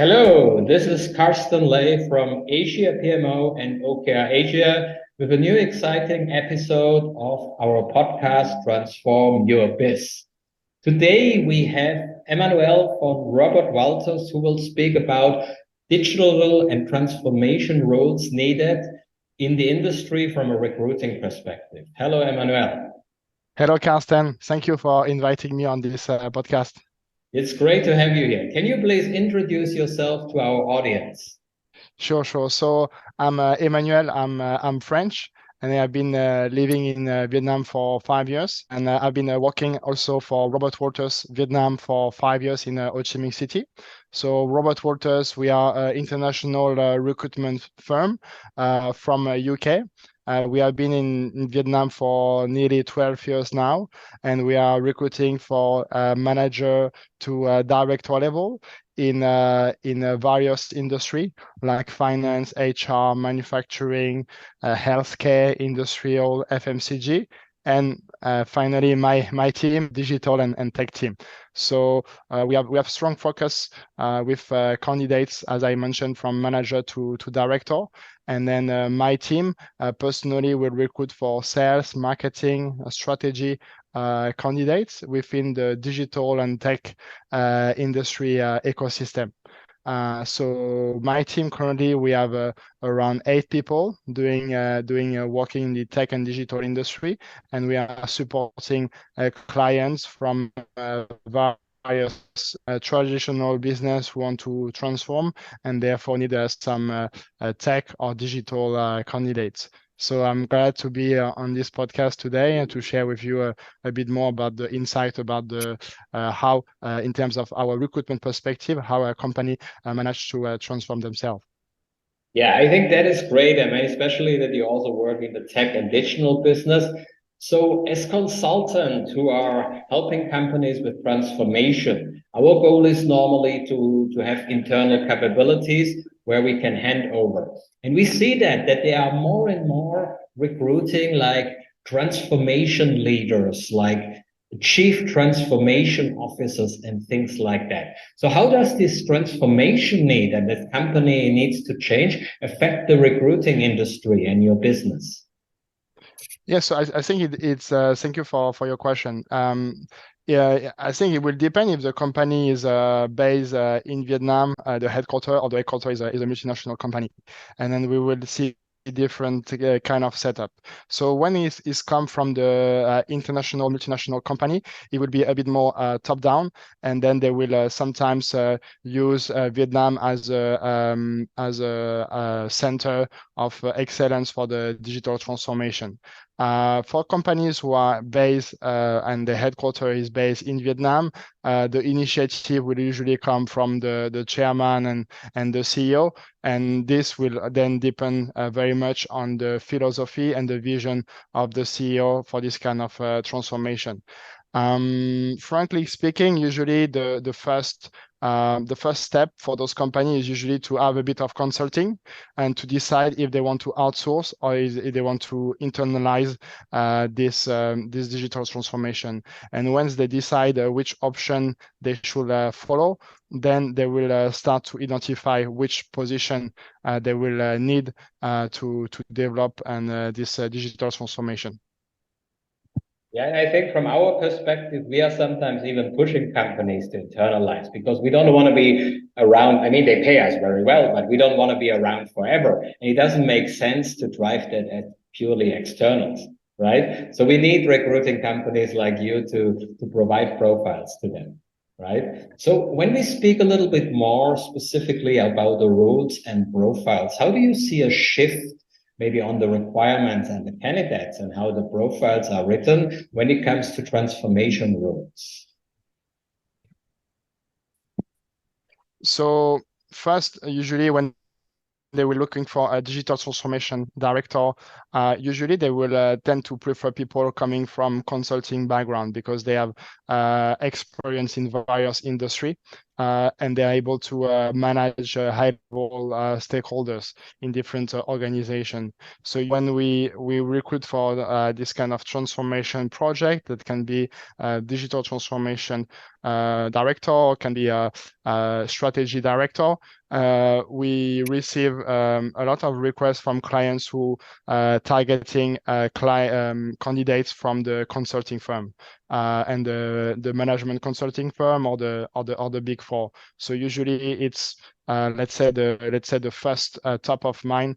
Hello, this is Carsten Ley from Asia PMO and OKR Asia with a new exciting episode of our podcast Transform Your Biz. Today we have Emmanuel von Robert Walters who will speak about digital and transformation roles needed in the industry from a recruiting perspective. Hello, Emmanuel. Hello, Carsten. Thank you for inviting me on this podcast. It's great to have you here. Can you please introduce yourself to our audience? Sure. So I'm Emmanuel. I'm French, and I've been living in Vietnam for 5 years. And I've been working also for Robert Walters Vietnam for 5 years in Ho Chi Minh City. So Robert Walters, we are an international recruitment firm from UK. We have been in Vietnam for nearly 12 years now, and we are recruiting for manager to director level in various industry like finance, HR, manufacturing, healthcare, industrial, FMCG, and finally my team, digital and tech team. So we have strong focus with candidates, as I mentioned, from manager to director. And then my team personally will recruit for sales, marketing, strategy candidates within the digital and tech industry ecosystem. So my team currently we have around 8 people doing working in the tech and digital industry, and we are supporting clients from various traditional business who want to transform and therefore need some tech or digital candidates. So I'm glad to be on this podcast today and to share with you a bit more about the insight about the how, in terms of our recruitment perspective, how a company managed to transform themselves. Yeah, I think that is great. I mean, especially that you also work in the tech and digital business. So as consultants who are helping companies with transformation, our goal is normally to have internal capabilities where we can hand over. And we see that there are more and more recruiting like transformation leaders, like chief transformation officers and things like that. So how does this transformation need and this company needs to change affect the recruiting industry and your business? Yes, so I think it's thank you for your question. Yeah, I think it will depend if the company is based in Vietnam, the headquarters, or the headquarters is a multinational company, and then we will see different kind of setup. So when it's come from the international multinational company, it will be a bit more top down, and then they will sometimes use Vietnam as a center of excellence for the digital transformation. For companies who are based and the headquarters is based in Vietnam, the initiative will usually come from the chairman and the CEO, and this will then depend very much on the philosophy and the vision of the CEO for this kind of transformation. Frankly speaking, usually the first step for those companies is usually to have a bit of consulting and to decide if they want to outsource or if they want to internalize this digital transformation. And once they decide which option they should follow, then they will start to identify which position they will need to develop and this digital transformation. Yeah, I think from our perspective, we are sometimes even pushing companies to internalize because we don't want to be around. I mean, they pay us very well, but we don't want to be around forever. And it doesn't make sense to drive that as purely externals, right? So we need recruiting companies like you to provide profiles to them, right? So when we speak a little bit more specifically about the roles and profiles, how do you see a shift maybe on the requirements and the candidates and how the profiles are written when it comes to transformation roles? So first, usually when they were looking for a digital transformation director, usually they will tend to prefer people coming from consulting background because they have experience in various industry. and they're able to manage high-level stakeholders in different organizations. So when we recruit for this kind of transformation project, that can be a digital transformation director, can be a strategy director, we receive a lot of requests from clients who targeting candidates from the consulting firm and the management consulting firm or the big four. So usually it's let's say the first top of mind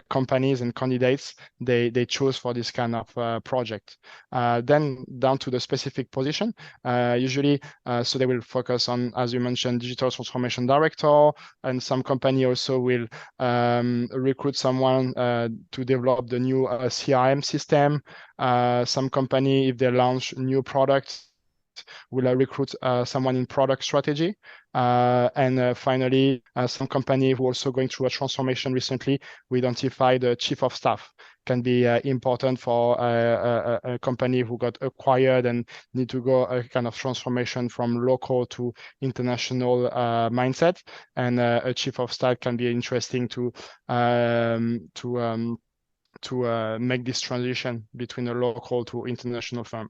companies and candidates they choose for this kind of project. Then down to the specific position, usually so they will focus on, as you mentioned, digital transformation director, and some company also will recruit someone to develop the new CRM system. Some company, if they launch new products, will recruit someone in product strategy. And finally, some company who also going through a transformation recently, we identify the chief of staff. Can be important for a company who got acquired and need to go a kind of transformation from local to international mindset. And a chief of staff can be interesting to make this transition between a local to international firm.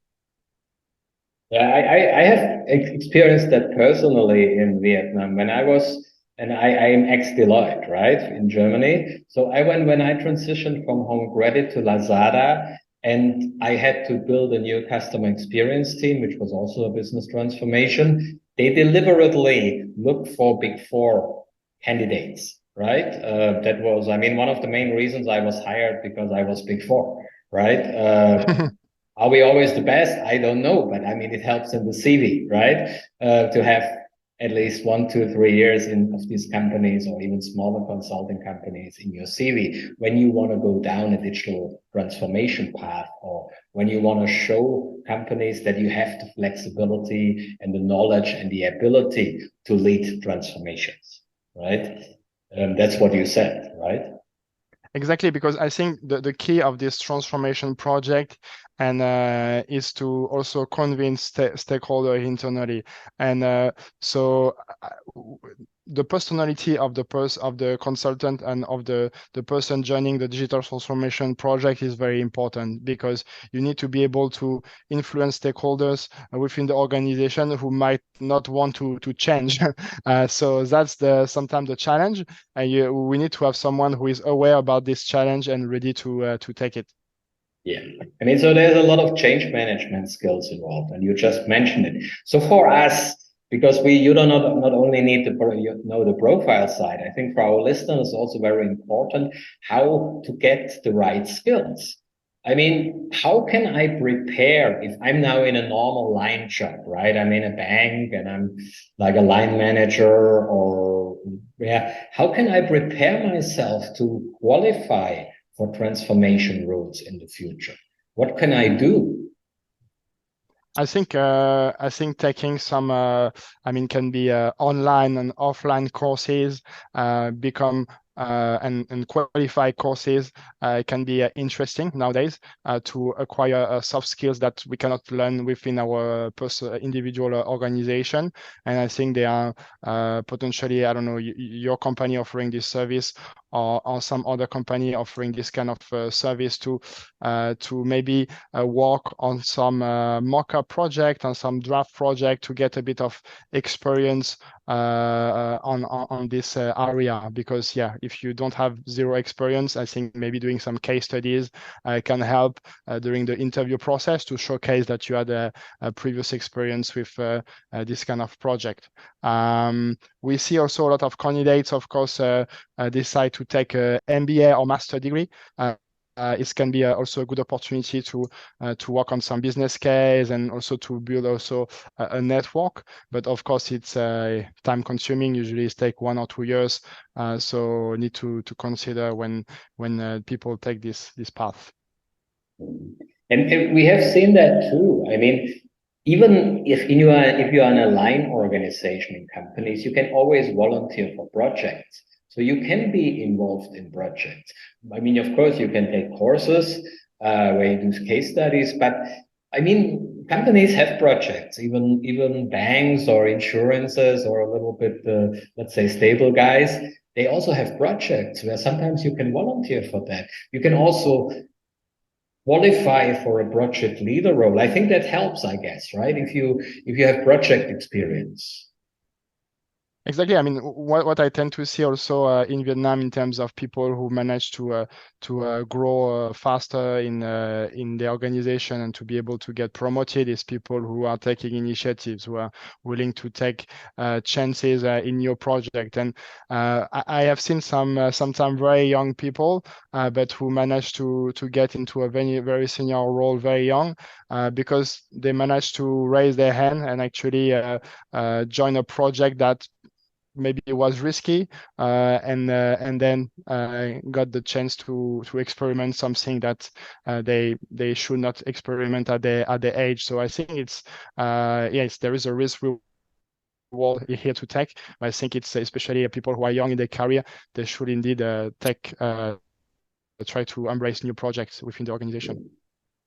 Yeah, I have experienced that personally in Vietnam when I was, and I am ex-Deloitte, right, in Germany. So when I transitioned from Home Credit to Lazada, and I had to build a new customer experience team, which was also a business transformation. They deliberately looked for Big Four candidates, right? That was, I mean, one of the main reasons I was hired, because I was Big Four, right? Are we always the best? I don't know, but I mean, it helps in the CV, right? To have at least 1, 2, 3 years of these companies, or even smaller consulting companies in your CV, when you want to go down a digital transformation path, or when you want to show companies that you have the flexibility and the knowledge and the ability to lead transformations, right? That's what you said, right? Exactly, because I think the key of this transformation project and is to also convince stakeholders internally. And so the personality of the consultant and of the person joining the digital transformation project is very important, because you need to be able to influence stakeholders within the organization who might not want to change. So that's sometimes the challenge. We need to have someone who is aware about this challenge and ready to take it. Yeah, I mean, so there's a lot of change management skills involved, and you just mentioned it. So for us, because you do not only need to know the profile side, I think for our listeners, it's also very important how to get the right skills. I mean, how can I prepare if I'm now in a normal line job, right? I'm in a bank and I'm like a line manager, or yeah, how can I prepare myself to qualify for transformation roles in the future? What can I do? I think taking some can be online and offline courses, become and qualify courses can be interesting nowadays to acquire soft skills that we cannot learn within our individual organization. And I think they are potentially, I don't know, your company offering this service, or some other company offering this kind of service to maybe work on some mock-up project, on some draft project, to get a bit of experience on this area. Because yeah, if you don't have zero experience, I think maybe doing some case studies can help during the interview process to showcase that you had a previous experience with this kind of project. We see also a lot of candidates, of course, decide to take a MBA or master degree. It can be also a good opportunity to work on some business case, and also to build also a network. But of course, it's time consuming. Usually it takes 1 or 2 years. So need to consider when people take this path. And we have seen that too. I mean, even if you are in a line organization in companies, you can always volunteer for projects. So you can be involved in projects. I mean, of course, you can take courses where you do case studies, but I mean, companies have projects, even banks or insurances or a little bit, let's say, stable guys. They also have projects where sometimes you can volunteer for that. You can also qualify for a project leader role. I think that helps, I guess, right? If you have project experience. Exactly. I mean, what I tend to see also in Vietnam in terms of people who manage to grow faster in the organization and to be able to get promoted is people who are taking initiatives, who are willing to take chances in your project. And I have seen sometimes very young people, but who manage to get into a very senior role very young because they managed to raise their hand and actually join a project that maybe it was risky and then got the chance to experiment something that they should not experiment at their age. So I think it's yes, there is a risk reward here to take, but I think it's especially people who are young in their career, they should indeed try to embrace new projects within the organization.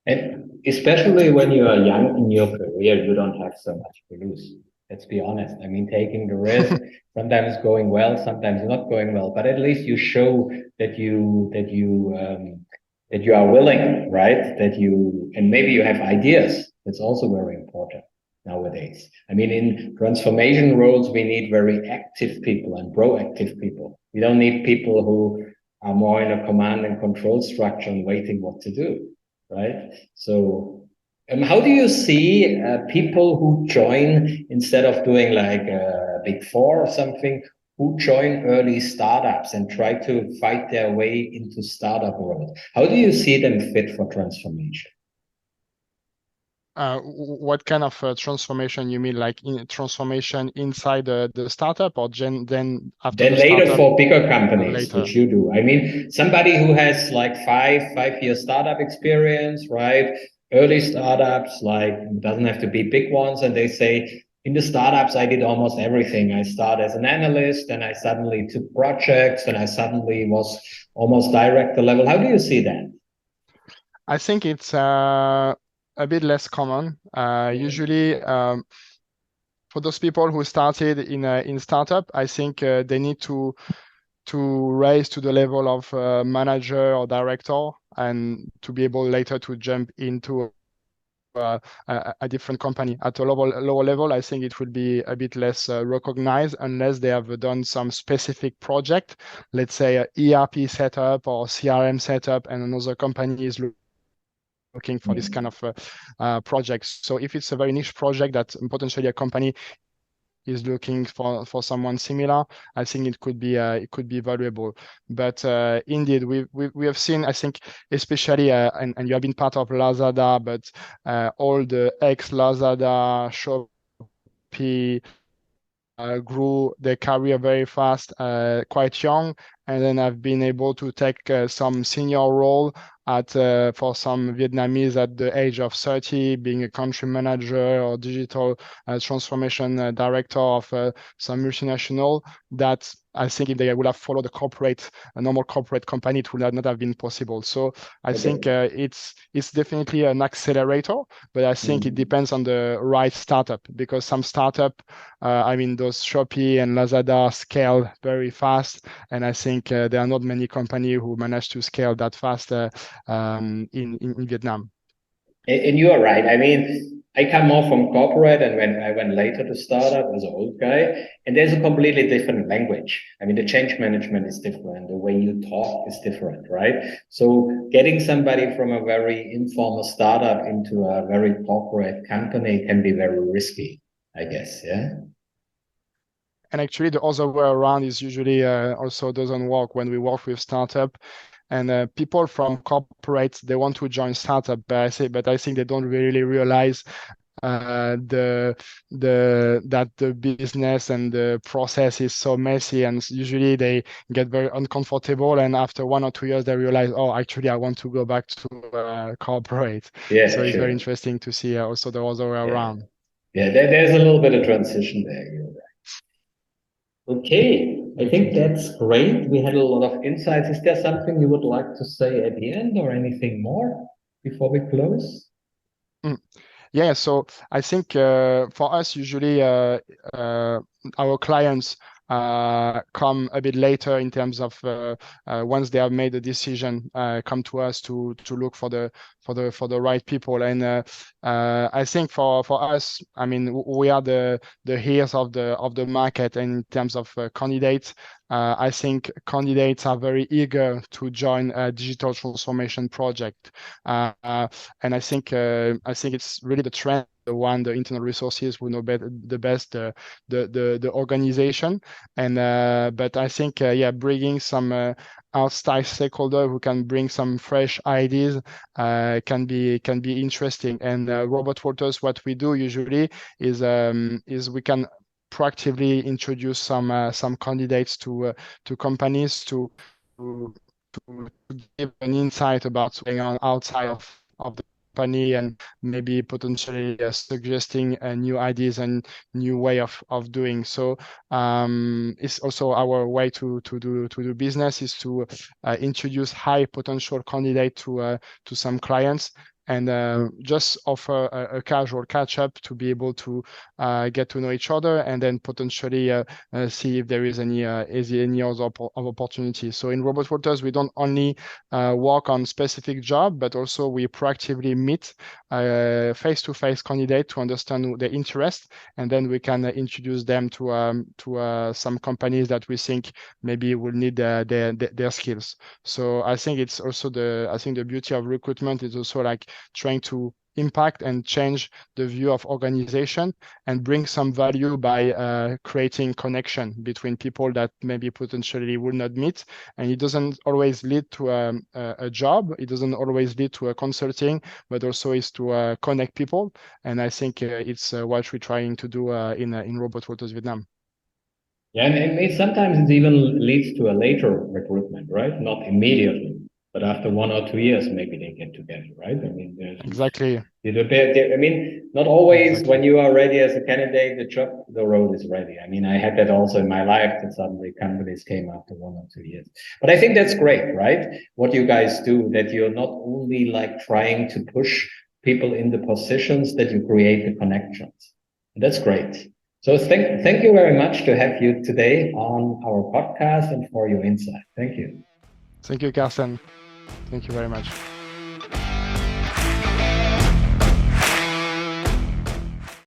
And especially when you are young in your career, you don't have so much to lose. Let's be honest. I mean, taking the risk, sometimes going well, sometimes not going well, but at least you show that you are willing, right? And maybe you have ideas. That's also very important nowadays. I mean, in transformation roles, we need very active people and proactive people. We don't need people who are more in a command and control structure and waiting what to do. Right. So, how do you see people who join instead of doing like a big four or something, who join early startups and try to fight their way into startup world? How do you see them fit for transformation? What kind of transformation you mean, like transformation inside the startup, or then after Then the later startup for bigger companies, later? which you do. I mean, somebody who has like 5 year startup experience, right? Early startups, like doesn't have to be big ones. And they say, in the startups, I did almost everything. I started as an analyst, and I suddenly took projects, and I suddenly was almost director level. How do you see that? I think it's a bit less common. Usually, for those people who started in startup, I think they need to raise to the level of manager or director, and to be able later to jump into a different company at a lower level. I think it will be a bit less recognized unless they have done some specific project, let's say a ERP setup or CRM setup, and another company is looking for this kind of projects. So if it's a very niche project that potentially a company is looking for someone similar, I think it could be valuable. But indeed, we have seen, I think, especially and you have been part of Lazada, but all the ex Lazada, Shopee grew their career very fast, quite young, and then I've been able to take some senior role for some Vietnamese at the age of 30, being a country manager or digital transformation director of some multinational. That I think if they would have followed a normal corporate company, it would not have been possible. So I think it's definitely an accelerator, but I think it depends on the right startup, because some startup, I mean, those Shopee and Lazada scale very fast, and I think there are not many companies who manage to scale that fast in Vietnam. And you are right. I mean, I come more from corporate, and when I went later to startup as an old guy, and there's a completely different language. I mean, the change management is different. The way you talk is different, right? So getting somebody from a very informal startup into a very corporate company can be very risky, I guess. Yeah. And actually, the other way around is usually also doesn't work when we work with startup. And people from corporates, they want to join startup, but I think they don't really realize that the business and the process is so messy, and usually they get very uncomfortable. And after 1 or 2 years, they realize, oh, actually, I want to go back to corporate. Yeah, so it's sure. very interesting to see also the other way around. Yeah, there's a little bit of transition there. Okay, I think that's great. We had a lot of insights. Is there something you would like to say at the end, or anything more before we close? Yeah, so I think for us, usually our clients come a bit later in terms of once they have made a decision, come to us to look for the right people. And I think for us, I mean, we are the ears of the market. And in terms of candidates, I think candidates are very eager to join a digital transformation project. And I think it's really the trend. The internal resources will know the best the organization, and but I think bringing some outside stakeholder who can bring some fresh ideas can be interesting. And Robert Walters, what we do usually is we can proactively introduce some candidates to companies to give an insight about what's going on outside of the company, and maybe potentially suggesting new ideas and new way of doing. So it's also our way to do business, is to introduce high potential candidate to some clients, and just offer a casual catch up to be able to get to know each other, and then potentially see if there is any other opportunities. So in Robot Walters, we don't only work on specific job, but also we proactively meet face-to-face candidate to understand their interest, and then we can introduce them to some companies that we think maybe will need their skills. So I think it's also the beauty of recruitment is also like trying to impact and change the view of organization, and bring some value by creating connection between people that maybe potentially will not meet. And it doesn't always lead to a job, it doesn't always lead to a consulting, but also is to connect people. And I think it's what we're trying to do in Robot Walters Vietnam. Yeah, and sometimes it even leads to a later recruitment, right? Not immediately, but after 1 or 2 years, maybe they get together, right? I mean, Exactly. I mean, not always Exactly. when you are ready as a candidate, the road is ready. I mean, I had that also in my life, that suddenly companies came after 1 or 2 years. But I think that's great, right? What you guys do, that you're not only like trying to push people in the positions, that you create the connections. And that's great. So thank you very much to have you today on our podcast and for your insight. Thank you. Thank you, Carsten. Thank you very much.